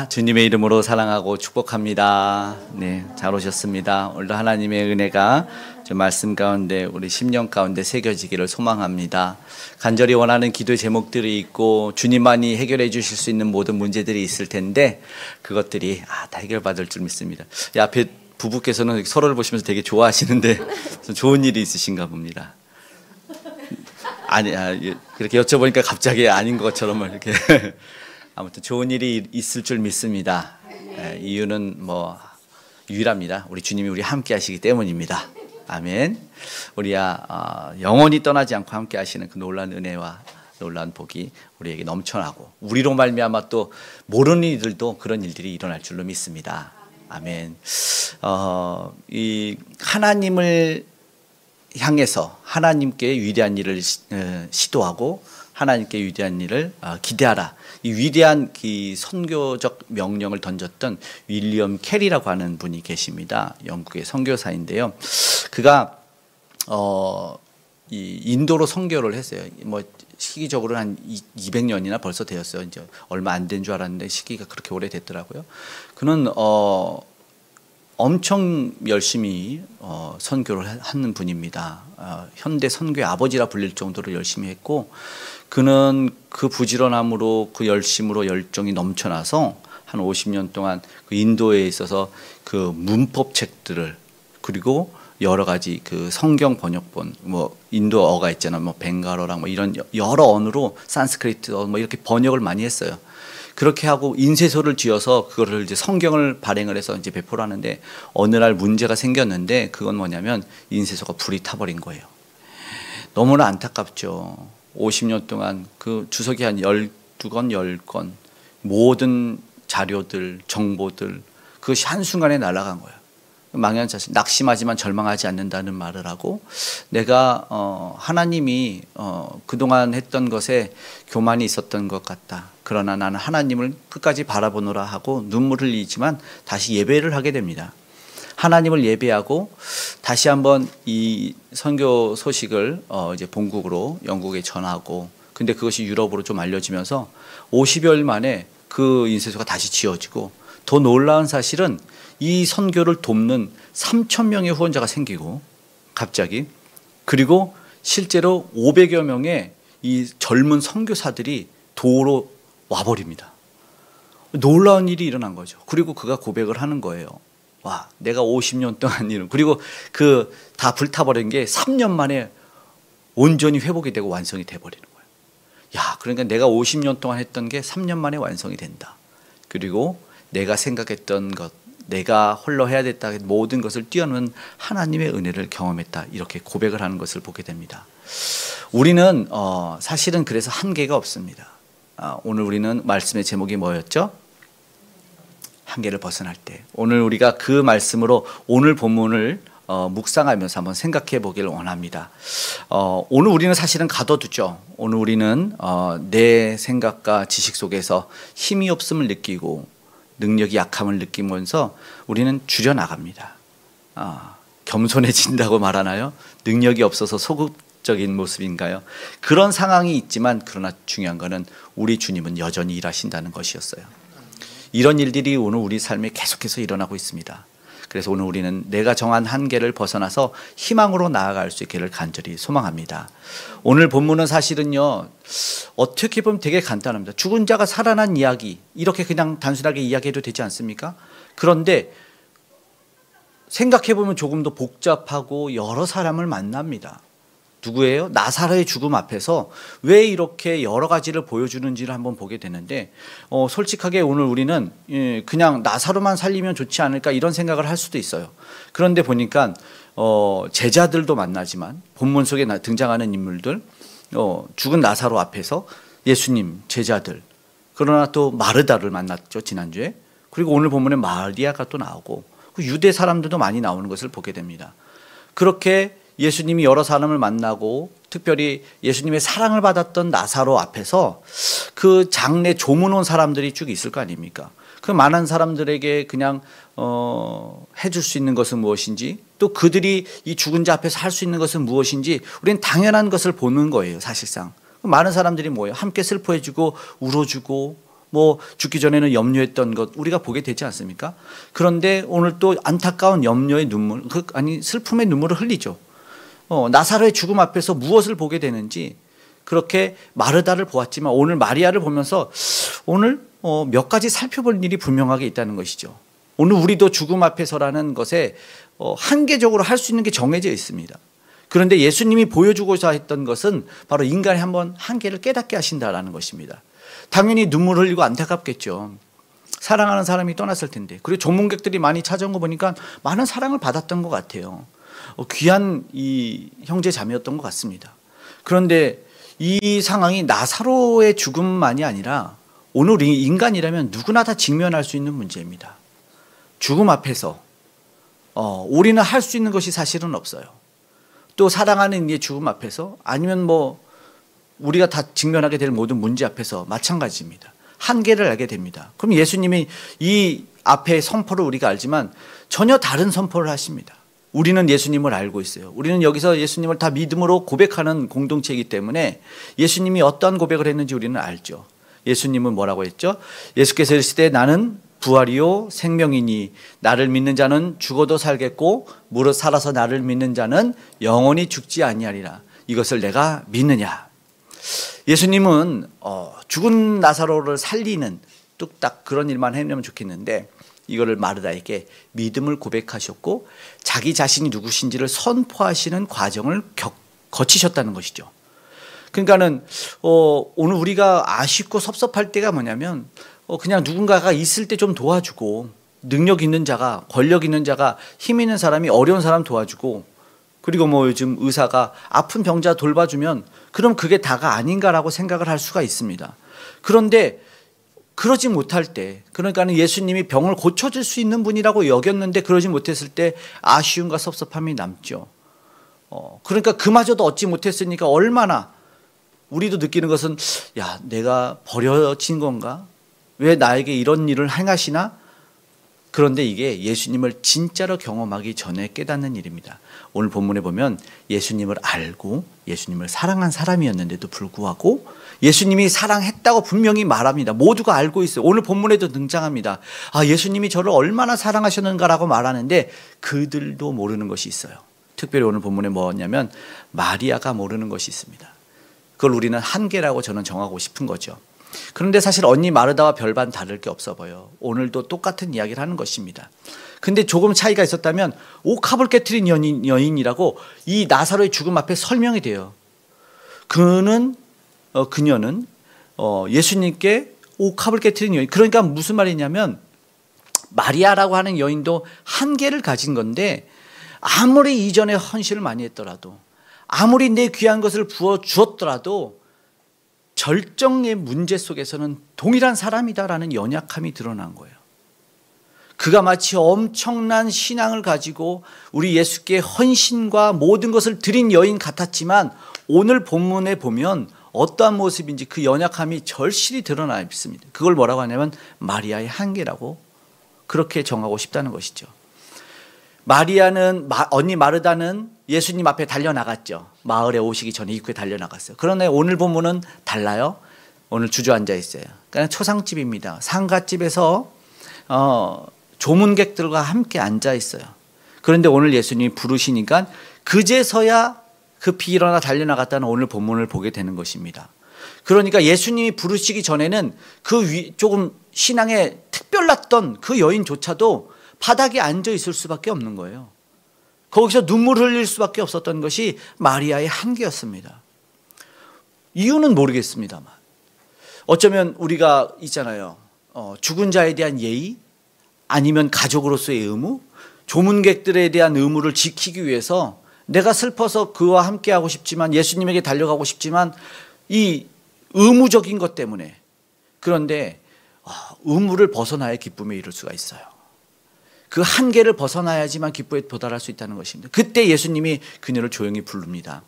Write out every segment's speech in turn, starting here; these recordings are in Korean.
주님의 이름으로 사랑하고 축복합니다. 네, 잘 오셨습니다. 오늘도 하나님의 은혜가 저 말씀 가운데 우리 심령 가운데 새겨지기를 소망합니다. 간절히 원하는 기도의 제목들이 있고 주님만이 해결해 주실 수 있는 모든 문제들이 있을 텐데 그것들이 다 해결받을 줄 믿습니다. 앞에 부부께서는 서로를 보시면서 되게 좋아하시는데 좋은 일이 있으신가 봅니다. 아니, 그렇게 여쭤보니까 갑자기 아닌 것처럼 이렇게 아무튼 좋은 일이 있을 줄 믿습니다. 이유는 유일합니다. 우리 주님이 우리 함께 하시기 때문입니다. 아멘. 우리야 영원히 떠나지 않고 함께 하시는 그 놀라운 은혜와 놀라운 복이 우리에게 넘쳐나고 우리로 말미암아 또 모르는 이들도 그런 일들이 일어날 줄로 믿습니다. 아멘. 이 하나님을 향해서 하나님께 위대한 일을 시도하고 하나님께 위대한 일을 기대하라. 이 위대한 이 선교적 명령을 던졌던 윌리엄 캐리라고 하는 분이 계십니다. 영국의 선교사인데요. 그가 이 인도로 선교를 했어요. 시기적으로 한 200년이나 벌써 되었어요. 이제 얼마 안 된 줄 알았는데 시기가 그렇게 오래됐더라고요. 그는 엄청 열심히 선교를 하는 분입니다. 현대 선교의 아버지라 불릴 정도로 열심히 했고 그는 그 부지런함으로 그 열심으로 열정이 넘쳐나서 한 50년 동안 그 인도에 있어서 그 문법 책들을 그리고 여러 가지 그 성경 번역본 인도어가 있잖아요. 벵갈어랑 이런 여러 언어로 산스크리트 이렇게 번역을 많이 했어요. 그렇게 하고 인쇄소를 지어서 그거를 이제 성경을 발행을 해서 이제 배포를 하는데 어느 날 문제가 생겼는데 그건 뭐냐면 인쇄소가 불이 타버린 거예요. 너무나 안타깝죠. 50년 동안 그 주석이 한 12권, 10권 모든 자료들, 정보들 그것이 한순간에 날아간 거예요. 망연자실, 낙심하지만 절망하지 않는다는 말을 하고 내가 하나님이 그동안 했던 것에 교만이 있었던 것 같다. 그러나 나는 하나님을 끝까지 바라보노라 하고 눈물을 흘리지만 다시 예배를 하게 됩니다. 하나님을 예배하고 다시 한번 이 선교 소식을 이제 본국으로 영국에 전하고 근데 그것이 유럽으로 좀 알려지면서 50여일 만에 그 인쇄소가 다시 지어지고 더 놀라운 사실은 이 선교를 돕는 3,000명의 후원자가 생기고 갑자기 그리고 실제로 500여 명의 이 젊은 선교사들이 도로 와버립니다. 놀라운 일이 일어난 거죠. 그리고 그가 고백을 하는 거예요. 와, 내가 50년 동안 일은 그리고 그 다 불타버린 게 3년 만에 온전히 회복이 되고 완성이 돼버리는 거예요. 야, 그러니까 내가 50년 동안 했던 게 3년 만에 완성이 된다. 그리고 내가 생각했던 것, 내가 홀로 해야 됐다 모든 것을 뛰어넘는 하나님의 은혜를 경험했다. 이렇게 고백을 하는 것을 보게 됩니다. 우리는 사실은 그래서 한계가 없습니다. 오늘 우리는 말씀의 제목이 뭐였죠? 한계를 벗어날 때. 오늘 우리가 그 말씀으로 오늘 본문을 묵상하면서 한번 생각해 보기를 원합니다. 오늘 우리는 사실은 가둬두죠. 오늘 우리는 내 생각과 지식 속에서 힘이 없음을 느끼고 능력이 약함을 느끼면서 우리는 줄여나갑니다. 겸손해진다고 말하나요? 능력이 없어서 소극적인 모습인가요? 그런 상황이 있지만 그러나 중요한 것은 우리 주님은 여전히 일하신다는 것이었어요. 이런 일들이 오늘 우리 삶에 계속해서 일어나고 있습니다. 그래서 오늘 우리는 내가 정한 한계를 벗어나서 희망으로 나아갈 수 있기를 간절히 소망합니다. 오늘 본문은 사실은요, 어떻게 보면 되게 간단합니다. 죽은 자가 살아난 이야기, 이렇게 그냥 단순하게 이야기해도 되지 않습니까? 그런데 생각해 보면 조금 더 복잡하고 여러 사람을 만납니다. 누구예요? 나사로의 죽음 앞에서 왜 이렇게 여러 가지를 보여주는지를 한번 보게 되는데 솔직하게 오늘 우리는 그냥 나사로만 살리면 좋지 않을까 이런 생각을 할 수도 있어요. 그런데 보니까 제자들도 만나지만 본문 속에 등장하는 인물들 죽은 나사로 앞에서 예수님, 제자들 그러나 또 마르다를 만났죠 지난주에. 그리고 오늘 본문에 마리아가 또 나오고 유대 사람들도 많이 나오는 것을 보게 됩니다. 그렇게 예수님이 여러 사람을 만나고 특별히 예수님의 사랑을 받았던 나사로 앞에서 그 장례 조문 온 사람들이 쭉 있을 거 아닙니까? 그 많은 사람들에게 그냥 해줄 수 있는 것은 무엇인지 또 그들이 이 죽은 자 앞에서 할 수 있는 것은 무엇인지 우리는 당연한 것을 보는 거예요. 사실상 많은 사람들이 뭐예요? 함께 슬퍼해주고 울어주고 뭐 죽기 전에는 염려했던 것 우리가 보게 되지 않습니까? 그런데 오늘 또 안타까운 염려의 눈물, 슬픔의 눈물을 흘리죠. 나사로의 죽음 앞에서 무엇을 보게 되는지 그렇게 마르다를 보았지만 오늘 마리아를 보면서 오늘 몇 가지 살펴볼 일이 분명하게 있다는 것이죠. 오늘 우리도 죽음 앞에서라는 것에 한계적으로 할 수 있는 게 정해져 있습니다. 그런데 예수님이 보여주고자 했던 것은 바로 인간의 한번 한계를 깨닫게 하신다라는 것입니다. 당연히 눈물 흘리고 안타깝겠죠. 사랑하는 사람이 떠났을 텐데. 그리고 조문객들이 많이 찾아온 거 보니까 많은 사랑을 받았던 것 같아요. 귀한 이 형제 자매였던 것 같습니다. 그런데 이 상황이 나사로의 죽음만이 아니라 오늘 인간이라면 누구나 다 직면할 수 있는 문제입니다. 죽음 앞에서 우리는 할 수 있는 것이 사실은 없어요. 또 사랑하는 이의 죽음 앞에서 아니면 뭐 우리가 다 직면하게 될 모든 문제 앞에서 마찬가지입니다. 한계를 알게 됩니다. 그럼 예수님이 이 앞에 선포를 우리가 알지만 전혀 다른 선포를 하십니다. 우리는 예수님을 알고 있어요. 우리는 여기서 예수님을 다 믿음으로 고백하는 공동체이기 때문에 예수님이 어떠한 고백을 했는지 우리는 알죠. 예수님은 뭐라고 했죠? 예수께서 이르시되 나는 부활이요 생명이니 나를 믿는 자는 죽어도 살겠고 무릇 살아서 나를 믿는 자는 영원히 죽지 아니하리라. 이것을 내가 믿느냐. 예수님은 죽은 나사로를 살리는 뚝딱 그런 일만 해내면 좋겠는데 이거를 마르다에게 믿음을 고백하셨고 자기 자신이 누구신지를 선포하시는 과정을 거치셨다는 것이죠. 그러니까는 오늘 우리가 아쉽고 섭섭할 때가 뭐냐면 그냥 누군가가 있을 때 좀 도와주고 능력 있는 자가 권력 있는 자가 힘 있는 사람이 어려운 사람 도와주고 그리고 뭐 요즘 의사가 아픈 병자 돌봐주면 그럼 그게 다가 아닌가라고 생각을 할 수가 있습니다. 그런데 그러지 못할 때 그러니까는 예수님이 병을 고쳐줄 수 있는 분이라고 여겼는데 그러지 못했을 때 아쉬움과 섭섭함이 남죠. 그러니까 그마저도 얻지 못했으니까 얼마나 우리도 느끼는 것은 야 내가 버려진 건가? 왜 나에게 이런 일을 행하시나? 그런데 이게 예수님을 진짜로 경험하기 전에 깨닫는 일입니다. 오늘 본문에 보면 예수님을 알고 예수님을 사랑한 사람이었는데도 불구하고 예수님이 사랑했다고 분명히 말합니다. 모두가 알고 있어요. 오늘 본문에도 등장합니다. 예수님이 저를 얼마나 사랑하셨는가라고 말하는데 그들도 모르는 것이 있어요. 특별히 오늘 본문에 뭐냐면 마리아가 모르는 것이 있습니다. 그걸 우리는 한계라고 저는 정하고 싶은 거죠. 그런데 사실 언니 마르다와 별반 다를 게 없어 보여. 오늘도 똑같은 이야기를 하는 것입니다. 근데 조금 차이가 있었다면 옥합을 깨트린 여인이라고 이 나사로의 죽음 앞에 설명이 돼요. 그녀는 예수님께 옥합을 깨트린 여인. 그러니까 무슨 말이냐면 마리아라고 하는 여인도 한계를 가진 건데 아무리 이전에 헌신을 많이 했더라도 아무리 내 귀한 것을 부어 주었더라도 절정의 문제 속에서는 동일한 사람이다라는 연약함이 드러난 거예요. 그가 마치 엄청난 신앙을 가지고 우리 예수께 헌신과 모든 것을 드린 여인 같았지만 오늘 본문에 보면 어떠한 모습인지 그 연약함이 절실히 드러나 있습니다. 그걸 뭐라고 하냐면 마리아의 한계라고 그렇게 정하고 싶다는 것이죠. 언니 마르다는 예수님 앞에 달려나갔죠. 마을에 오시기 전에 입구에 달려나갔어요. 그런데 오늘 본문은 달라요. 오늘 주저앉아 있어요. 그러니까 초상집입니다. 상가집에서 조문객들과 함께 앉아 있어요. 그런데 오늘 예수님이 부르시니까 그제서야 급히 일어나 달려나갔다는 오늘 본문을 보게 되는 것입니다. 그러니까 예수님이 부르시기 전에는 조금 신앙에 특별났던 그 여인조차도 바닥에 앉아 있을 수밖에 없는 거예요. 거기서 눈물 흘릴 수밖에 없었던 것이 마리아의 한계였습니다. 이유는 모르겠습니다만 어쩌면 우리가 있잖아요. 죽은 자에 대한 예의 아니면 가족으로서의 의무, 조문객들에 대한 의무를 지키기 위해서 내가 슬퍼서 그와 함께하고 싶지만 예수님에게 달려가고 싶지만 이 의무적인 것 때문에 그런데 의무를 벗어나야 기쁨에 이룰 수가 있어요. 그 한계를 벗어나야지만 기쁨에 도달할 수 있다는 것입니다. 그때 예수님이 그녀를 조용히 부릅니다.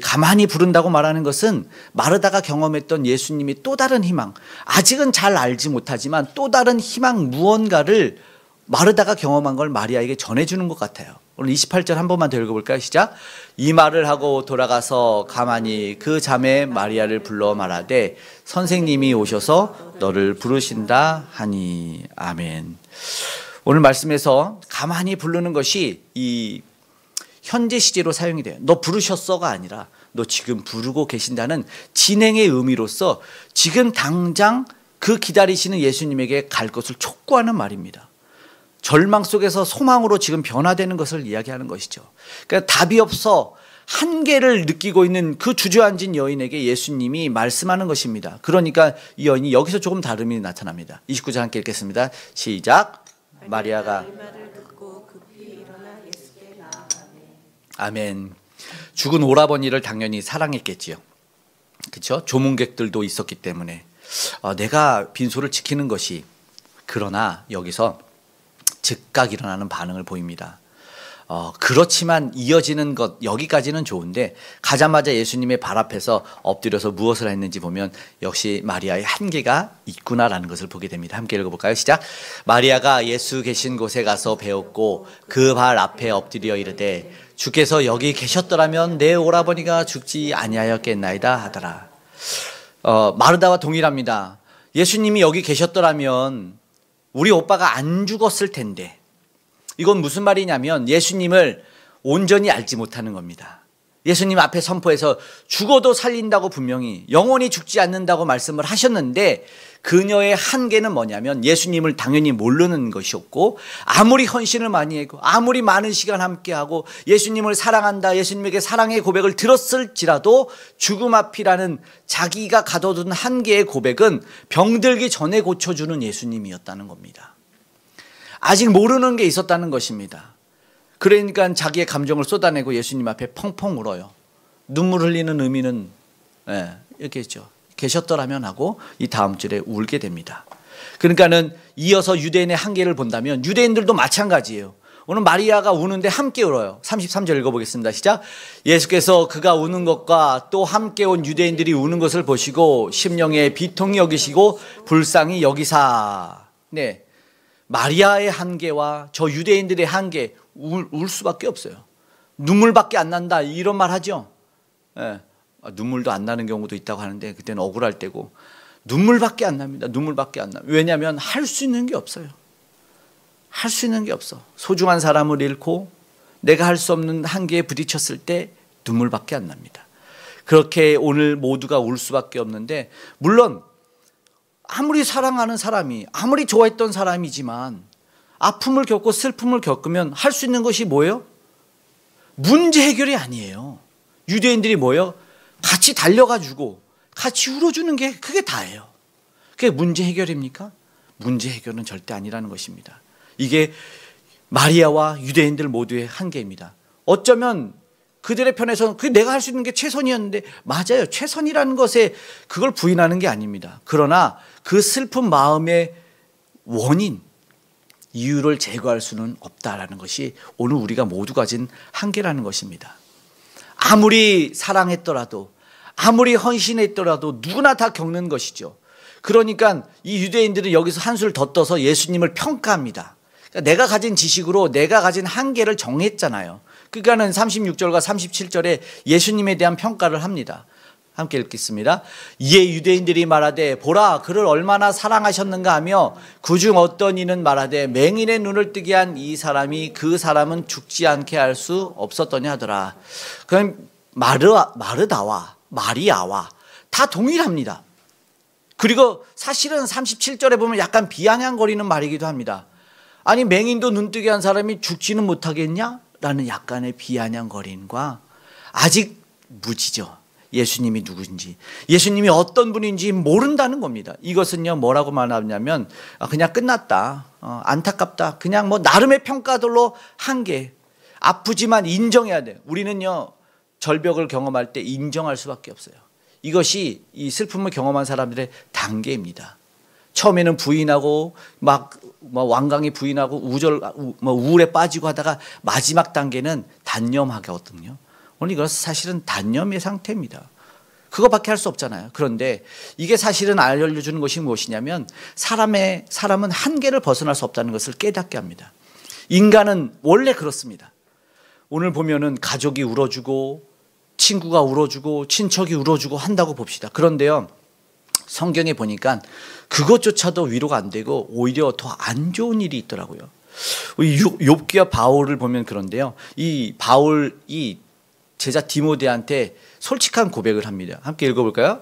가만히 부른다고 말하는 것은 마르다가 경험했던 예수님이 또 다른 희망, 아직은 잘 알지 못하지만 또 다른 희망 무언가를 마르다가 경험한 걸 마리아에게 전해주는 것 같아요. 오늘 28절 한 번만 더 읽어볼까요? 시작. 이 말을 하고 돌아가서 가만히 그 자매 마리아를 불러 말하되 선생님이 오셔서 너를 부르신다 하니. 아멘. 오늘 말씀에서 가만히 부르는 것이 이 현재 시제로 사용이 돼요. 너 부르셨어가 아니라 너 지금 부르고 계신다는 진행의 의미로서 지금 당장 그 기다리시는 예수님에게 갈 것을 촉구하는 말입니다. 절망 속에서 소망으로 지금 변화되는 것을 이야기하는 것이죠. 그러니까 답이 없어 한계를 느끼고 있는 그 주저앉은 여인에게 예수님이 말씀하는 것입니다. 그러니까 이 여인이 여기서 조금 다름이 나타납니다. 29절 함께 읽겠습니다. 시작. 마리아가 아멘. 죽은 오라버니를 당연히 사랑했겠지요. 그렇죠? 조문객들도 있었기 때문에 내가 빈소를 지키는 것이, 그러나 여기서 즉각 일어나는 반응을 보입니다. 그렇지만 이어지는 것 여기까지는 좋은데 가자마자 예수님의 발 앞에서 엎드려서 무엇을 했는지 보면 역시 마리아의 한계가 있구나라는 것을 보게 됩니다. 함께 읽어볼까요? 시작. 마리아가 예수 계신 곳에 가서 배웠고 그 발 앞에 엎드려 이르되 주께서 여기 계셨더라면 내 오라버니가 죽지 아니하였겠나이다 하더라. 마르다와 동일합니다. 예수님이 여기 계셨더라면 우리 오빠가 안 죽었을 텐데. 이건 무슨 말이냐면 예수님을 온전히 알지 못하는 겁니다. 예수님 앞에 선포해서 죽어도 살린다고 분명히 영원히 죽지 않는다고 말씀을 하셨는데 그녀의 한계는 뭐냐면 예수님을 당연히 모르는 것이었고 아무리 헌신을 많이 했고 아무리 많은 시간 함께하고 예수님을 사랑한다, 예수님에게 사랑의 고백을 들었을지라도 죽음 앞이라는 자기가 가둬둔 한계의 고백은 병들기 전에 고쳐주는 예수님이었다는 겁니다. 아직 모르는 게 있었다는 것입니다. 그러니까 자기의 감정을 쏟아내고 예수님 앞에 펑펑 울어요. 눈물 흘리는 의미는 이렇게 했죠. 계셨더라면 하고 이 다음 줄에 울게 됩니다. 그러니까는 이어서 유대인의 한계를 본다면 유대인들도 마찬가지예요. 오늘 마리아가 우는데 함께 울어요. 33절 읽어보겠습니다. 시작. 예수께서 그가 우는 것과 또 함께 온 유대인들이 우는 것을 보시고 심령에 비통히 여기시고 불쌍히 여기사. 네, 마리아의 한계와 저 유대인들의 한계, 울 수밖에 없어요. 눈물밖에 안 난다 이런 말 하죠. 네. 눈물도 안 나는 경우도 있다고 하는데 그때는 억울할 때고 눈물밖에 안 납니다. 눈물밖에 안 나. 왜냐하면 할 수 있는 게 없어요. 할 수 있는 게 없어. 소중한 사람을 잃고 내가 할 수 없는 한계에 부딪혔을 때 눈물밖에 안 납니다. 그렇게 오늘 모두가 울 수밖에 없는데 물론 아무리 사랑하는 사람이 아무리 좋아했던 사람이지만 아픔을 겪고 슬픔을 겪으면 할 수 있는 것이 뭐예요? 문제 해결이 아니에요. 유대인들이 뭐예요? 같이 달려가지고 같이 울어주는 게 그게 다예요. 그게 문제 해결입니까? 문제 해결은 절대 아니라는 것입니다. 이게 마리아와 유대인들 모두의 한계입니다. 어쩌면 그들의 편에서는 그게 내가 할 수 있는 게 최선이었는데 맞아요. 최선이라는 것에 그걸 부인하는 게 아닙니다. 그러나 그 슬픈 마음의 원인, 이유를 제거할 수는 없다라는 것이 오늘 우리가 모두 가진 한계라는 것입니다. 아무리 사랑했더라도 아무리 헌신했더라도 누구나 다 겪는 것이죠. 그러니까 이 유대인들은 여기서 한술 더 떠서 예수님을 평가합니다. 그러니까 내가 가진 지식으로 내가 가진 한계를 정했잖아요. 그러니까는 36절과 37절에 예수님에 대한 평가를 합니다. 함께 읽겠습니다. 이에 유대인들이 말하되 보라 그를 얼마나 사랑하셨는가 하며 그중 어떤 이는 말하되 맹인의 눈을 뜨게 한 이 사람이 그 사람은 죽지 않게 할 수 없었더냐 하더라. 그럼 마르다와 마리아와 다 동일합니다. 그리고 사실은 37절에 보면 약간 비아냥거리는 말이기도 합니다. 아니 맹인도 눈 뜨게 한 사람이 죽지는 못하겠냐? 라는 약간의 비아냥거림과 아직 무지죠. 예수님이 누구인지, 예수님이 어떤 분인지 모른다는 겁니다. 이것은요 뭐라고 말하냐면 그냥 끝났다, 안타깝다, 그냥 뭐 나름의 평가들로 한계, 아프지만 인정해야 돼요. 우리는요 절벽을 경험할 때 인정할 수밖에 없어요. 이것이 이 슬픔을 경험한 사람들의 단계입니다. 처음에는 부인하고 막 완강히 부인하고 우울에 빠지고 하다가 마지막 단계는 단념하거든요. 오늘 이것은 사실은 단념의 상태입니다. 그거밖에 할 수 없잖아요. 그런데 이게 사실은 알려주는 것이 무엇이냐면 사람은 한계를 벗어날 수 없다는 것을 깨닫게 합니다. 인간은 원래 그렇습니다. 오늘 보면은 가족이 울어주고 친구가 울어주고 친척이 울어주고 한다고 봅시다. 그런데요, 성경에 보니까 그것조차도 위로가 안 되고 오히려 더 안 좋은 일이 있더라고요. 욥기와 바울을 보면 그런데요, 이 바울이 제자 디모데한테 솔직한 고백을 합니다. 함께 읽어볼까요?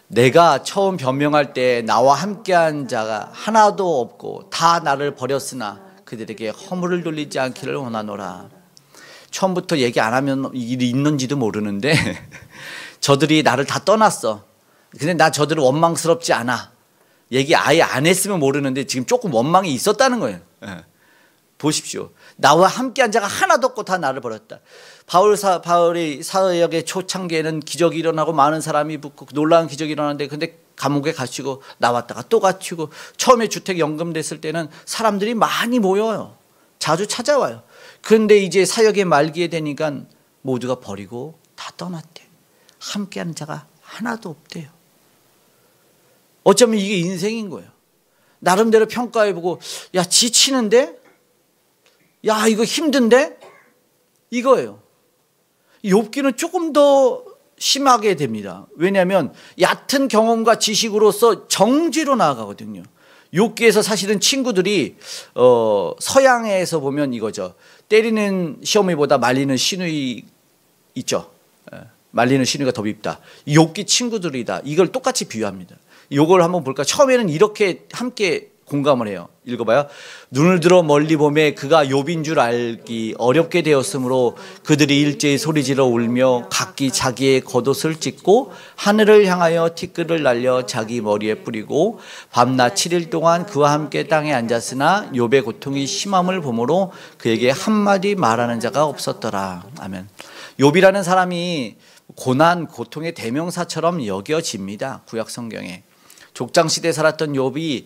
내가 처음 변명할 때 나와 함께한 자가 하나도 없고 다 나를 버렸으나 그들에게 허물을 돌리지 않기를 원하노라. 처음부터 얘기 안 하면 일이 있는지도 모르는데 저들이 나를 다 떠났어. 근데 나 저들은 원망스럽지 않아. 얘기 아예 안 했으면 모르는데 지금 조금 원망이 있었다는 거예요. 보십시오. 나와 함께한 자가 하나도 없고 다 나를 버렸다. 바울이 사역의 초창기에는 기적이 일어나고 많은 사람이 붙고 놀라운 기적이 일어나는데, 근데 감옥에 갇히고 나왔다가 또 갇히고, 처음에 주택 연금됐을 때는 사람들이 많이 모여요. 자주 찾아와요. 그런데 이제 사역의 말기에 되니까 모두가 버리고 다 떠났대. 함께하는 자가 하나도 없대요. 어쩌면 이게 인생인 거예요. 나름대로 평가해보고, 야, 지치는데? 야, 이거 힘든데? 이거예요. 욥기는 조금 더 심하게 됩니다. 왜냐하면 얕은 경험과 지식으로서 정죄로 나아가거든요. 욥기에서 사실은 친구들이 서양에서 보면 이거죠. 때리는 시어머니보다 말리는 시누이 있죠. 말리는 시누이가 더 밉다. 욥기 친구들이다. 이걸 똑같이 비유합니다. 이걸 한번 볼까? 처음에는 이렇게 함께 공감을 해요. 읽어봐요. 눈을 들어 멀리 보매 그가 욥인 줄 알기 어렵게 되었으므로 그들이 일제히 소리지러 울며 각기 자기의 겉옷을 찢고 하늘을 향하여 티끌을 날려 자기 머리에 뿌리고 밤낮 7일 동안 그와 함께 땅에 앉았으나 욥의 고통이 심함을 보므로 그에게 한마디 말하는 자가 없었더라. 아멘. 욥이라는 사람이 고난, 고통의 대명사처럼 여겨집니다. 구약 성경에. 족장시대에 살았던 욥이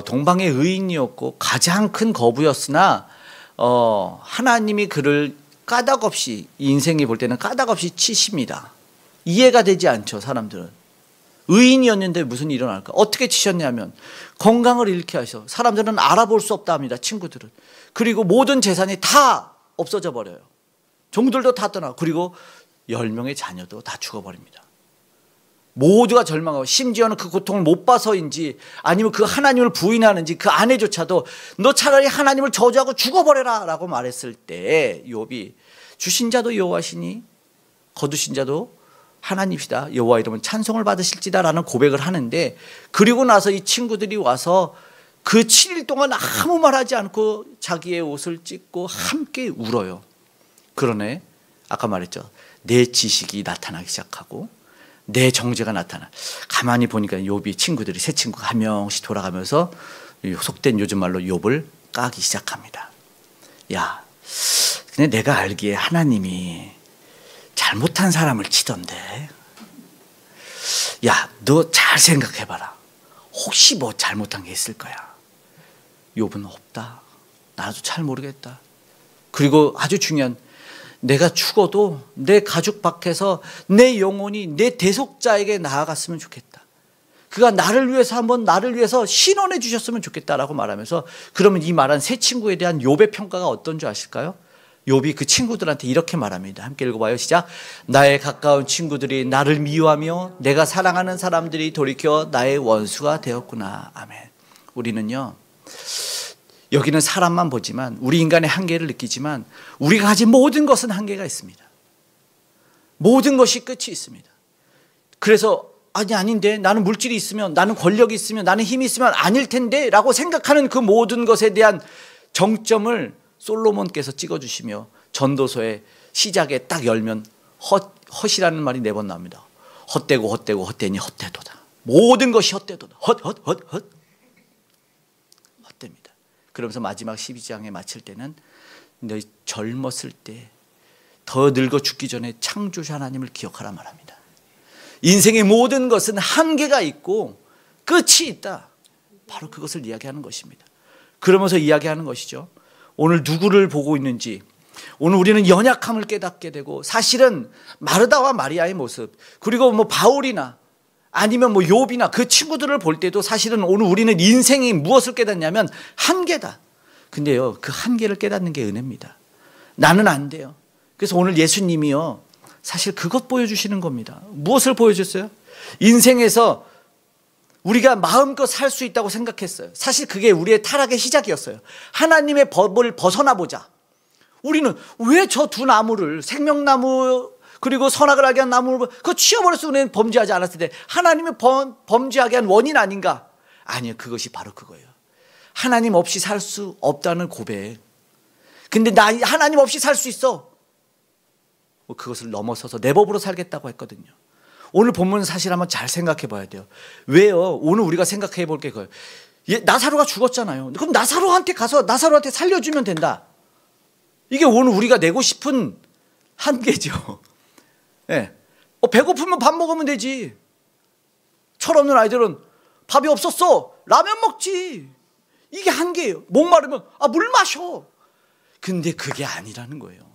동방의 의인이었고 가장 큰 거부였으나 하나님이 그를 까닭없이, 인생이 볼 때는 까닭없이 치십니다. 이해가 되지 않죠. 사람들은. 의인이었는데 무슨 일이 일어날까? 어떻게 치셨냐면 건강을 잃게 하셔. 사람들은 알아볼 수 없다 합니다. 친구들은. 그리고 모든 재산이 다 없어져 버려요. 종들도 다 떠나고, 그리고 10명의 자녀도 다 죽어버립니다. 모두가 절망하고, 심지어는 그 고통을 못 봐서인지 아니면 그 하나님을 부인하는지 그 아내조차도 너 차라리 하나님을 저주하고 죽어버려라 라고 말했을 때 욥이 주신 자도 여호와시니 거두신 자도 하나님이시다. 여호와 이름은 찬송을 받으실지다 라는 고백을 하는데, 그리고 나서 이 친구들이 와서 그 7일 동안 아무 말하지 않고 자기의 옷을 찢고 함께 울어요. 그러네, 아까 말했죠. 내 지식이 나타나기 시작하고 내 정죄가 나타나. 가만히 보니까 욥이 친구들이, 세 친구가 한 명씩 돌아가면서 속된 요즘 말로 욥을 까기 시작합니다. 야, 근데 내가 알기에 하나님이 잘못한 사람을 치던데, 야, 너 잘 생각해봐라. 혹시 뭐 잘못한 게 있을 거야. 욥은 없다. 나도 잘 모르겠다. 그리고 아주 중요한, 내가 죽어도 내 가족 밖에서 내 영혼이 내 대속자에게 나아갔으면 좋겠다. 그가 나를 위해서 한번 나를 위해서 신원해 주셨으면 좋겠다라고 말하면서, 그러면 이 말한 세 친구에 대한 욥의 평가가 어떤 줄 아실까요? 욥이 그 친구들한테 이렇게 말합니다. 함께 읽어봐요. 시작. 나의 가까운 친구들이 나를 미워하며 내가 사랑하는 사람들이 돌이켜 나의 원수가 되었구나. 아멘. 우리는요, 여기는 사람만 보지만, 우리 인간의 한계를 느끼지만 우리가 가진 모든 것은 한계가 있습니다. 모든 것이 끝이 있습니다. 그래서 아닌데, 나는 물질이 있으면, 나는 권력이 있으면, 나는 힘이 있으면 아닐 텐데 라고 생각하는 그 모든 것에 대한 정점을 솔로몬께서 찍어주시며, 전도서의 시작에 딱 열면 헛이라는 말이 4번 나옵니다. 헛되고 헛되고 헛되니 헛되도다. 모든 것이 헛되도다. 헛됩니다. 그러면서 마지막 12장에 마칠 때는 너희 젊었을 때, 더 늙어 죽기 전에 창조주 하나님을 기억하라 말합니다. 인생의 모든 것은 한계가 있고 끝이 있다. 바로 그것을 이야기하는 것입니다. 그러면서 이야기하는 것이죠. 오늘 누구를 보고 있는지, 오늘 우리는 연약함을 깨닫게 되고, 사실은 마르다와 마리아의 모습, 그리고 뭐 바울이나 아니면 뭐 욥이나 그 친구들을 볼 때도 사실은 오늘 우리는 인생이 무엇을 깨닫냐면 한계다. 근데요, 그 한계를 깨닫는 게 은혜입니다. 나는 안 돼요. 그래서 오늘 예수님이요, 사실 그것 보여주시는 겁니다. 무엇을 보여줬어요? 인생에서 우리가 마음껏 살 수 있다고 생각했어요. 사실 그게 우리의 타락의 시작이었어요. 하나님의 법을 벗어나 보자. 우리는 왜 저 두 나무를, 생명나무 그리고 선악을 알게 한 나무를 그거 치워버렸어. 우리는 범죄하지 않았을 때 하나님이 범죄하게 한 원인 아닌가? 아니요, 그것이 바로 그거예요. 하나님 없이 살 수 없다는 고백. 근데 나 하나님 없이 살 수 있어. 그것을 넘어서서 내 법으로 살겠다고 했거든요. 오늘 본문은 사실 한번 잘 생각해 봐야 돼요. 왜요? 오늘 우리가 생각해 볼 게 그거예요. 나사로가 죽었잖아요. 그럼 나사로한테 가서 나사로한테 살려주면 된다. 이게 오늘 우리가 내고 싶은 한계죠. 예. 배고프면 밥 먹으면 되지. 철없는 아이들은 밥이 없었어. 라면 먹지. 이게 한계예요. 목마르면 물 마셔. 근데 그게 아니라는 거예요.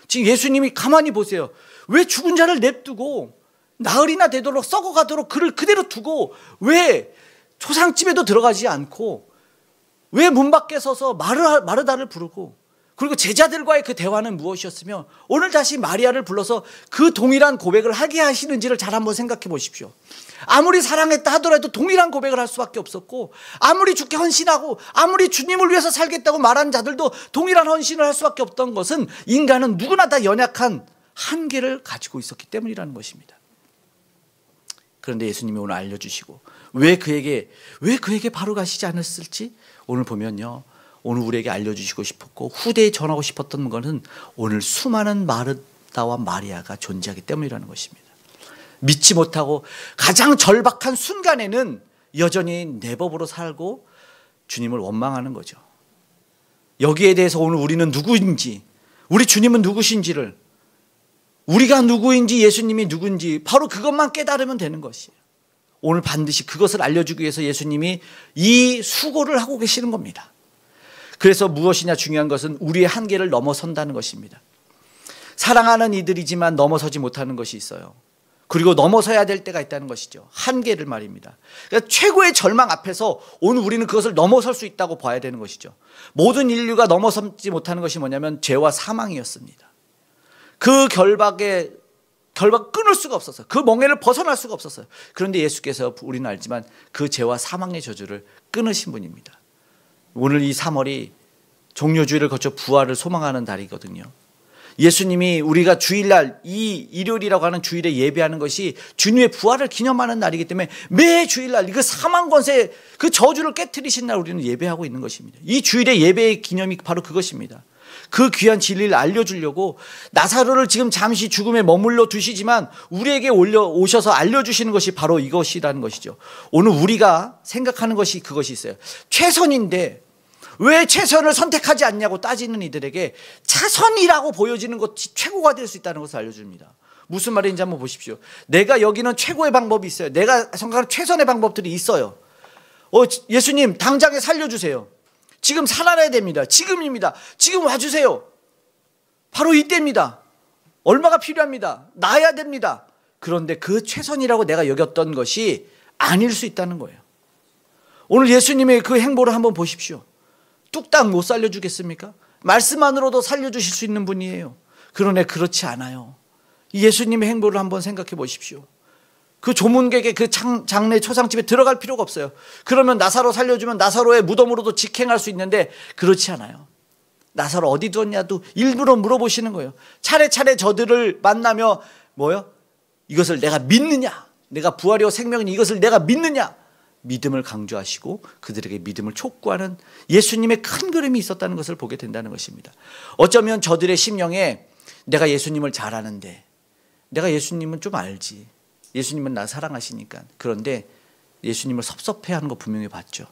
지금 예수님이 가만히 보세요. 왜 죽은 자를 냅두고 나흘이나 되도록 썩어가도록 그를 그대로 두고 왜 초상집에도 들어가지 않고 왜 문 밖에 서서 마르다를 부르고, 그리고 제자들과의 그 대화는 무엇이었으며 오늘 다시 마리아를 불러서 그 동일한 고백을 하게 하시는지를 잘 한번 생각해 보십시오. 아무리 사랑했다 하더라도 동일한 고백을 할 수밖에 없었고, 아무리 죽게 헌신하고 아무리 주님을 위해서 살겠다고 말하는 자들도 동일한 헌신을 할 수밖에 없던 것은 인간은 누구나 다 연약한 한계를 가지고 있었기 때문이라는 것입니다. 그런데 예수님이 오늘 알려주시고 왜 그에게 바로 가시지 않았을지 오늘 보면요, 오늘 우리에게 알려주시고 싶었고 후대에 전하고 싶었던 것은 오늘 수많은 마르다와 마리아가 존재하기 때문이라는 것입니다. 믿지 못하고 가장 절박한 순간에는 여전히 내 법으로 살고 주님을 원망하는 거죠. 여기에 대해서 오늘 우리는 누구인지, 우리 주님은 누구신지를, 우리가 누구인지 예수님이 누군지 바로 그것만 깨달으면 되는 것이에요. 오늘 반드시 그것을 알려주기 위해서 예수님이 이 수고를 하고 계시는 겁니다. 그래서 무엇이냐, 중요한 것은 우리의 한계를 넘어선다는 것입니다. 사랑하는 이들이지만 넘어서지 못하는 것이 있어요. 그리고 넘어서야 될 때가 있다는 것이죠. 한계를 말입니다. 그러니까 최고의 절망 앞에서 오늘 우리는 그것을 넘어설 수 있다고 봐야 되는 것이죠. 모든 인류가 넘어서지 못하는 것이 뭐냐면 죄와 사망이었습니다. 그 결박 끊을 수가 없었어요. 그 멍에를 벗어날 수가 없었어요. 그런데 예수께서, 우리는 알지만 그 죄와 사망의 저주를 끊으신 분입니다. 오늘 이 3월이 종료주일을 거쳐 부활을 소망하는 달이거든요. 예수님이 우리가 주일날, 이 일요일이라고 하는 주일에 예배하는 것이 주님의 부활을 기념하는 날이기 때문에 매 주일날 그 사망 권세, 그 저주를 깨트리신 날 우리는 예배하고 있는 것입니다. 이 주일의 예배의 기념이 바로 그것입니다. 그 귀한 진리를 알려주려고 나사로를 지금 잠시 죽음에 머물러 두시지만 우리에게 오셔서 알려주시는 것이 바로 이것이라는 것이죠. 오늘 우리가 생각하는 것이 그것이 있어요. 최선인데 왜 최선을 선택하지 않냐고 따지는 이들에게 차선이라고 보여지는 것이 최고가 될 수 있다는 것을 알려줍니다. 무슨 말인지 한번 보십시오. 내가 여기는 최고의 방법이 있어요. 내가 생각하는 최선의 방법들이 있어요. 예수님 당장에 살려주세요. 지금 살아나야 됩니다. 지금입니다. 지금 와주세요. 바로 이때입니다. 얼마가 필요합니다. 나야 됩니다. 그런데 그 최선이라고 내가 여겼던 것이 아닐 수 있다는 거예요. 오늘 예수님의 그 행보를 한번 보십시오. 뚝딱 못 살려주겠습니까? 말씀만으로도 살려주실 수 있는 분이에요. 그러나 그렇지 않아요. 예수님의 행보를 한번 생각해 보십시오. 그 조문객의 그 장례 초상집에 들어갈 필요가 없어요. 그러면 나사로 살려주면 나사로의 무덤으로도 직행할 수 있는데 그렇지 않아요. 나사로 어디 두었냐도 일부러 물어보시는 거예요. 차례차례 저들을 만나며 이것을 내가 믿느냐? 내가 부활이요 생명이니 이것을 내가 믿느냐? 믿음을 강조하시고 그들에게 믿음을 촉구하는 예수님의 큰 그림이 있었다는 것을 보게 된다는 것입니다. 어쩌면 저들의 심령에 내가 예수님을 잘 아는데, 내가 예수님은 좀 알지, 예수님은 나 사랑하시니까, 그런데 예수님을 섭섭해하는 거 분명히 봤죠.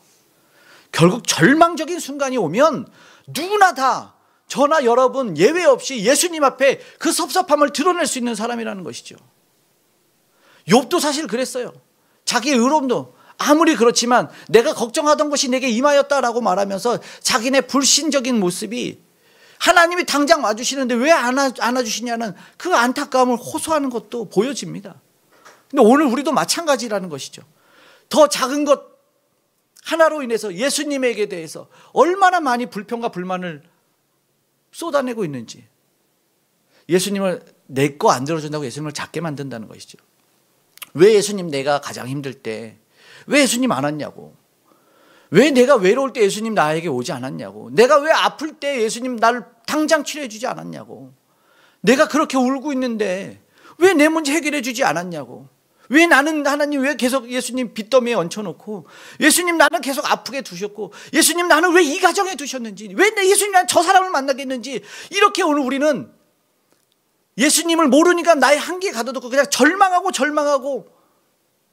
결국 절망적인 순간이 오면 누구나 다, 저나 여러분 예외 없이 예수님 앞에 그 섭섭함을 드러낼 수 있는 사람이라는 것이죠. 욥도 사실 그랬어요. 자기의 의로움도 아무리 그렇지만 내가 걱정하던 것이 내게 임하였다라고 말하면서 자기네 불신적인 모습이, 하나님이 당장 와주시는데 왜 안아주시냐는 그 안타까움을 호소하는 것도 보여집니다. 근데 오늘 우리도 마찬가지라는 것이죠. 더 작은 것 하나로 인해서 예수님에게 대해서 얼마나 많이 불평과 불만을 쏟아내고 있는지. 예수님을 내 거 안 들어준다고 예수님을 작게 만든다는 것이죠. 왜 예수님 내가 가장 힘들 때 왜 예수님 안 왔냐고, 왜 내가 외로울 때 예수님 나에게 오지 않았냐고, 내가 왜 아플 때 예수님 나를 당장 치료해 주지 않았냐고, 내가 그렇게 울고 있는데 왜 내 문제 해결해 주지 않았냐고, 왜 나는 하나님 왜 계속 예수님 빚더미에 얹혀놓고, 예수님 나는 계속 아프게 두셨고, 예수님 나는 왜 이 가정에 두셨는지, 왜 예수님 나는 저 사람을 만나게 했는지, 이렇게 오늘 우리는 예수님을 모르니까 나의 한계에 가둬두고 그냥 절망하고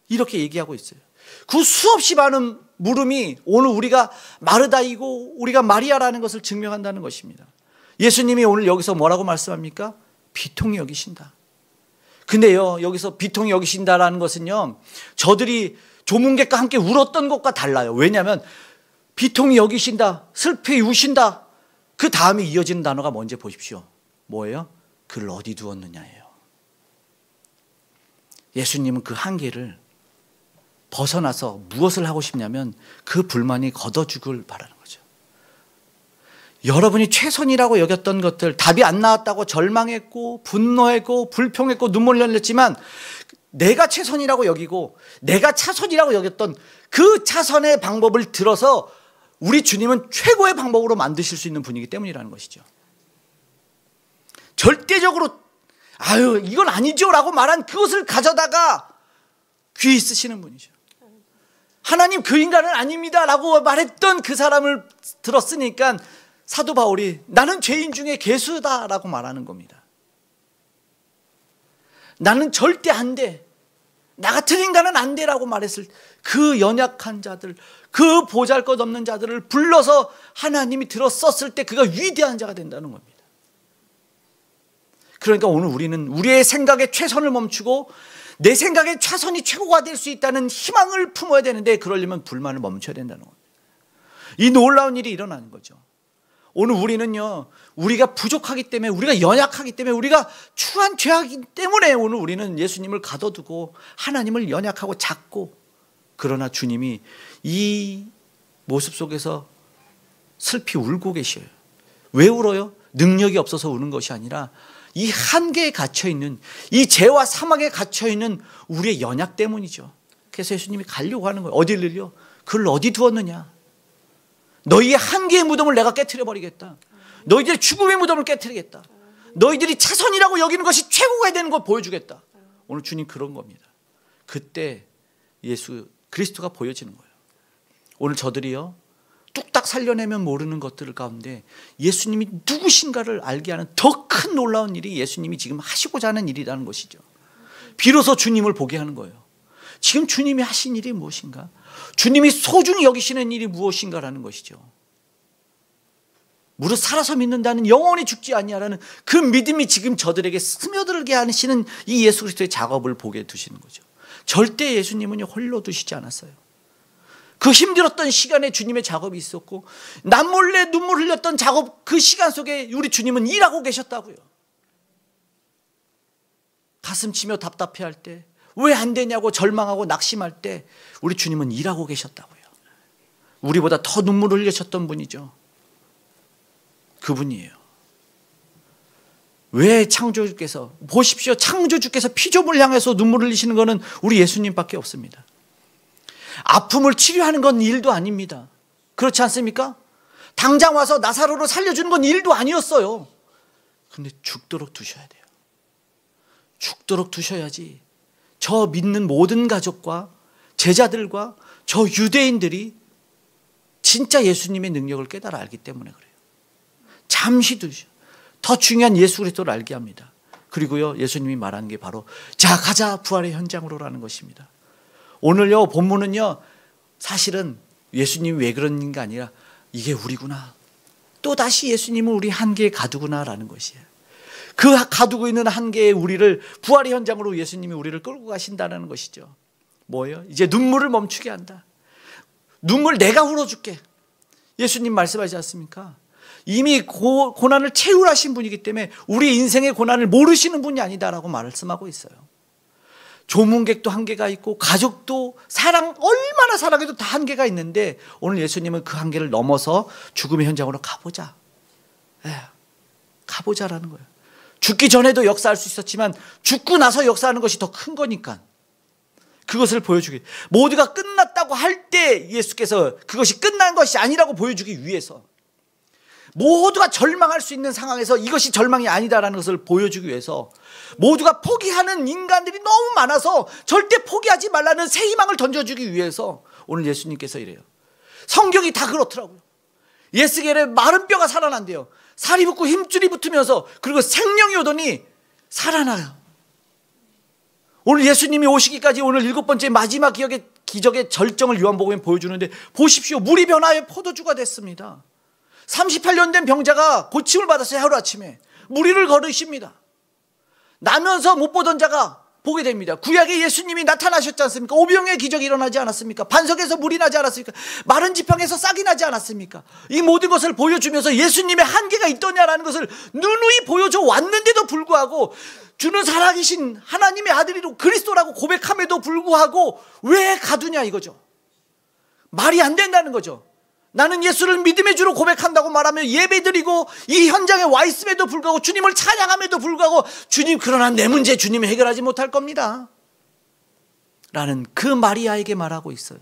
이렇게 얘기하고 있어요. 그 수없이 많은 물음이 오늘 우리가 마르다이고 우리가 마리아라는 것을 증명한다는 것입니다. 예수님이 오늘 여기서 뭐라고 말씀합니까? 비통히 여기신다. 근데요, 여기서 비통히 여기신다라는 것은요, 저들이 조문객과 함께 울었던 것과 달라요. 왜냐하면 비통히 여기신다, 슬피 우신다, 그 다음에 이어지는 단어가 뭔지 보십시오. 뭐예요? 그를 어디 두었느냐예요. 예수님은 그 한계를 벗어나서 무엇을 하고 싶냐면 그 불만이 걷어주길 바라는 거죠. 여러분이 최선이라고 여겼던 것들, 답이 안 나왔다고 절망했고 분노했고 불평했고 눈물 흘렸지만, 내가 최선이라고 여기고 내가 차선이라고 여겼던 그 차선의 방법을 들어서 우리 주님은 최고의 방법으로 만드실 수 있는 분이기 때문이라는 것이죠. 절대적으로 아유 이건 아니죠 라고 말한 그것을 가져다가 귀히 쓰시는 분이죠. 하나님 그 인간은 아닙니다 라고 말했던 그 사람을 들었으니까 사도 바울이 나는 죄인 중에 괴수다 라고 말하는 겁니다. 나는 절대 안 돼, 나 같은 인간은 안 돼라고 말했을 그 연약한 자들, 그 보잘것없는 자들을 불러서 하나님이 들었었을 때 그가 위대한 자가 된다는 겁니다. 그러니까 오늘 우리는 우리의 생각에 최선을 멈추고 내 생각에 최선이 최고가 될 수 있다는 희망을 품어야 되는데, 그러려면 불만을 멈춰야 된다는 겁니다. 이 놀라운 일이 일어나는 거죠. 오늘 우리는요, 우리가 부족하기 때문에, 우리가 연약하기 때문에, 우리가 추한 죄악이기 때문에 오늘 우리는 예수님을 가둬두고 하나님을 연약하고 작고, 그러나 주님이 이 모습 속에서 슬피 울고 계셔요. 왜 울어요? 능력이 없어서 우는 것이 아니라 이 한계에 갇혀있는, 이 죄와 사막에 갇혀있는 우리의 연약 때문이죠. 그래서 예수님이 가려고 하는 거예요. 어디를요? 그를 어디 두었느냐? 너희의 한계의 무덤을 내가 깨트려버리겠다. 너희들의 죽음의 무덤을 깨트리겠다. 너희들이 차선이라고 여기는 것이 최고가 되는 걸 보여주겠다. 오늘 주님 그런 겁니다. 그때 예수 그리스도가 보여지는 거예요. 오늘 저들이요, 뚝딱 살려내면 모르는 것들 가운데 예수님이 누구신가를 알게 하는 더 큰 놀라운 일이 예수님이 지금 하시고자 하는 일이라는 것이죠. 비로소 주님을 보게 하는 거예요. 지금 주님이 하신 일이 무엇인가? 주님이 소중히 여기시는 일이 무엇인가라는 것이죠. 무릇 살아서 믿는다는 영원히 죽지 아니하라는 그 믿음이 지금 저들에게 스며들게 하시는 이 예수 그리스도의 작업을 보게 두시는 거죠. 절대 예수님은 홀로 두시지 않았어요. 그 힘들었던 시간에 주님의 작업이 있었고, 남몰래 눈물 흘렸던 작업, 그 시간 속에 우리 주님은 일하고 계셨다고요. 가슴 치며 답답해할 때, 왜 안 되냐고 절망하고 낙심할 때 우리 주님은 일하고 계셨다고요. 우리보다 더 눈물을 흘리셨던 분이죠. 그분이에요. 왜 창조주께서, 보십시오, 창조주께서 피조물을 향해서 눈물을 흘리시는 것은 우리 예수님밖에 없습니다. 아픔을 치료하는 건 일도 아닙니다. 그렇지 않습니까? 당장 와서 나사로를 살려주는 건 일도 아니었어요. 근데 죽도록 두셔야 돼요. 죽도록 두셔야지 저 믿는 모든 가족과 제자들과 저 유대인들이 진짜 예수님의 능력을 깨달아 알기 때문에 그래요. 잠시 두셔. 더 중요한 예수 그리스도를 알게 합니다. 그리고요, 예수님이 말하는 게 바로 자 가자 부활의 현장으로라는 것입니다. 오늘요 본문은요, 사실은 예수님이 왜 그런 게 아니라 이게 우리구나, 또다시 예수님은 우리 한계에 가두구나라는 것이에요. 그 가두고 있는 한계에 우리를 부활의 현장으로 예수님이 우리를 끌고 가신다는 것이죠. 뭐예요? 이제 눈물을 멈추게 한다. 눈물 내가 흘려줄게. 예수님 말씀하지 않습니까? 이미 고난을 채울하신 분이기 때문에 우리 인생의 고난을 모르시는 분이 아니다라고 말씀하고 있어요. 조문객도 한계가 있고 가족도 얼마나 사랑해도 다 한계가 있는데, 오늘 예수님은 그 한계를 넘어서 죽음의 현장으로 가보자. 가보자라는 거예요. 죽기 전에도 역사할 수 있었지만 죽고 나서 역사하는 것이 더 큰 거니까 그것을 보여주기, 모두가 끝났다고 할 때 예수께서 그것이 끝난 것이 아니라고 보여주기 위해서, 모두가 절망할 수 있는 상황에서 이것이 절망이 아니다라는 것을 보여주기 위해서, 모두가 포기하는 인간들이 너무 많아서 절대 포기하지 말라는 새 희망을 던져주기 위해서 오늘 예수님께서 이래요. 성경이 다 그렇더라고요. 예수께로 마른 뼈가 살아난대요. 살이 붙고 힘줄이 붙으면서, 그리고 생명이 오더니 살아나요. 오늘 예수님이 오시기까지 오늘 7번째 마지막 기적의 절정을 요한복음에 보여주는데, 보십시오. 물이 변하여 포도주가 됐습니다. 38년 된 병자가 고침을 받았어요. 하루아침에 물 위를 걸으십니다. 나면서 못 보던 자가 보게 됩니다. 구약에 예수님이 나타나셨지 않습니까? 오병의 기적이 일어나지 않았습니까? 반석에서 물이 나지 않았습니까? 마른 지팡이에서 싹이 나지 않았습니까? 이 모든 것을 보여주면서 예수님의 한계가 있더냐라는 것을 누누이 보여줘 왔는데도 불구하고, 주는 살아계신 하나님의 아들이로 그리스도라고 고백함에도 불구하고 왜 가두냐 이거죠. 말이 안 된다는 거죠. 나는 예수를 믿음의 주로 고백한다고 말하며 예배드리고 이 현장에 와 있음에도 불구하고, 주님을 찬양함에도 불구하고, 주님, 그러나 내 문제 주님이 해결하지 못할 겁니다 라는 그 마리아에게 말하고 있어요.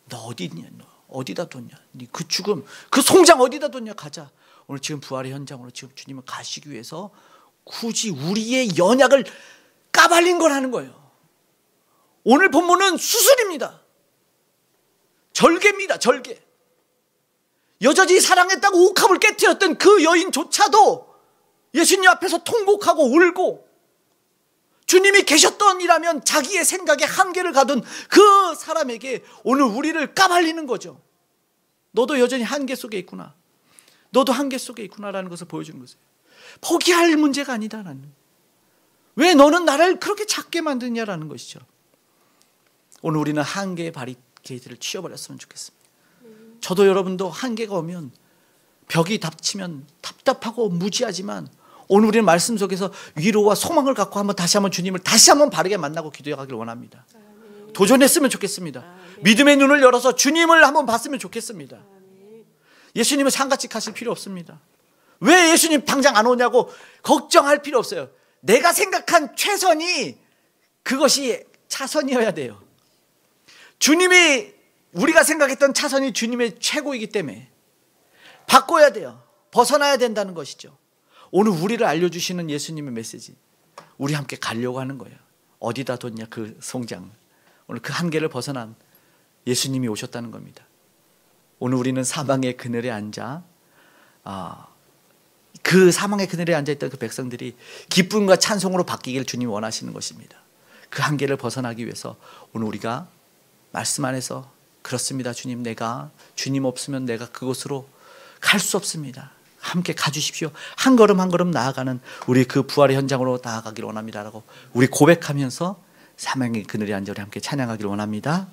너 어디 있냐? 너 어디다 뒀냐? 네 그 죽음, 그 송장 어디다 뒀냐? 가자. 오늘 지금 부활의 현장으로 지금 주님을 가시기 위해서 굳이 우리의 연약을 까발린 거라는 거예요. 오늘 본문은 수술입니다. 절개입니다. 절개. 여전히 사랑했다고 옥합을 깨뜨렸던 그 여인조차도 예수님 앞에서 통곡하고 울고, 주님이 계셨던이라면 자기의 생각에 한계를 가둔 그 사람에게 오늘 우리를 까발리는 거죠. 너도 여전히 한계 속에 있구나, 너도 한계 속에 있구나라는 것을 보여주는 거예요. 포기할 문제가 아니다라는, 왜 너는 나를 그렇게 작게 만드냐라는 것이죠. 오늘 우리는 한계의 바리케이드를 치워버렸으면 좋겠습니다. 저도 여러분도 한계가 오면, 벽이 닥치면 답답하고 무지하지만, 오늘 우리는 말씀 속에서 위로와 소망을 갖고 다시 한번 주님을 다시 한번 바르게 만나고 기도하기를 원합니다. 도전했으면 좋겠습니다. 믿음의 눈을 열어서 주님을 한번 봤으면 좋겠습니다. 예수님은 상같이 가실 필요 없습니다. 왜 예수님 당장 안 오냐고 걱정할 필요 없어요. 내가 생각한 최선이 그것이 차선이어야 돼요. 주님이, 우리가 생각했던 차선이 주님의 최고이기 때문에 바꿔야 돼요. 벗어나야 된다는 것이죠. 오늘 우리를 알려주시는 예수님의 메시지, 우리 함께 가려고 하는 거예요. 어디다 뒀냐 그 송장. 오늘 그 한계를 벗어난 예수님이 오셨다는 겁니다. 오늘 우리는 사망의 그늘에 앉아, 그 사망의 그늘에 앉아있던 그 백성들이 기쁨과 찬송으로 바뀌기를 주님이 원하시는 것입니다. 그 한계를 벗어나기 위해서 오늘 우리가 말씀 안에서, 그렇습니다 주님, 내가 주님 없으면 내가 그곳으로 갈 수 없습니다, 함께 가주십시오, 한 걸음 한 걸음 나아가는 우리 그 부활의 현장으로 나아가기를 원합니다라고 우리 고백하면서 사망의 그늘에 앉아 우리 함께 찬양하기를 원합니다.